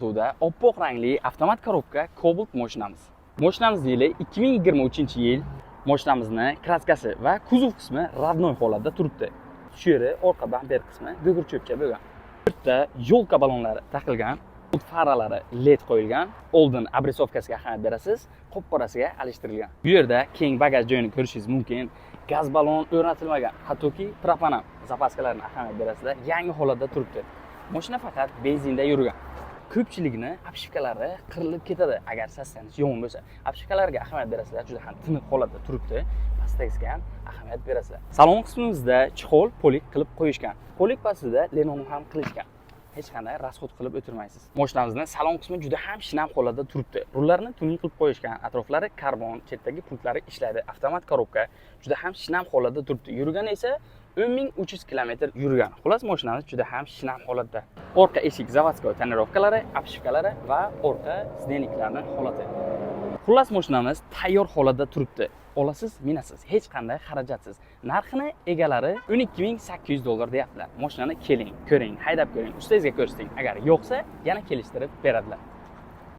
Suvda oppoq rangli avtomat korobka Cobalt mashinamiz. Mashinamiz yili 2023-yil. Mashinamizni kraskasi va kuzov qismi ravnoy holatda turibdi. Shu yeri orqa bamper qismi gugurcho'pcha bo'lgan. Bu yerda yo'lka ballonlari taqilgan, old faralari LED qo'yilgan, oldin abresovkasiga ahamiyat berasiz, qop-qorasiga alishtirilgan. Bu yerda keng bagaj joyini ko'rishingiz mumkin. Gaz ballon o'rnatilmagan, hattoki propan zapaskalarni ahamiyat berasizlar. Yangi holatda turibdi. Mashina faqat benzinda yurgan. Ko'pchilikni apshifkalari qirilib ketadi agar sostangiz yomon bo'lsa. Apshifkalarga ahamiyat berasizlar, juda ham tiniq holatda turibdi. Pastdagiga ham ahamiyat berasizlar. Salon qismimizda chexol polik qilib qo'yishgan. Polik pastida lenon ham qilishgan. Hech qanday rasxod qilib o'tirmaysiz. Mashinamizning salon qismi juda ham shinam holatda turibdi. Rullarni tuning qilib qo'yishgan. Atroflari karbon, chetdagi punktlar ishlaydi. Avtomat korobka juda ham shinam holatda turibdi. Yurgani esa 10.300 km yurgan. Xullas mashinamiz juda ham shinam holatda. Orqa eshik zavodskoy tonirovkalari, apshifkalari va orqa sdenniklarning holati. Xullas mashinamiz tayyor holatda turibdi. Olasiz, minasiz, hech qanday xarajatsiz. Narxini egalari $12.800 deyaptilar. Mashinani keling, ko'ring, haydab ko'ring, ustozingizga ko'rsating. Agar yo'qsa, yana kelishtirib beradilar.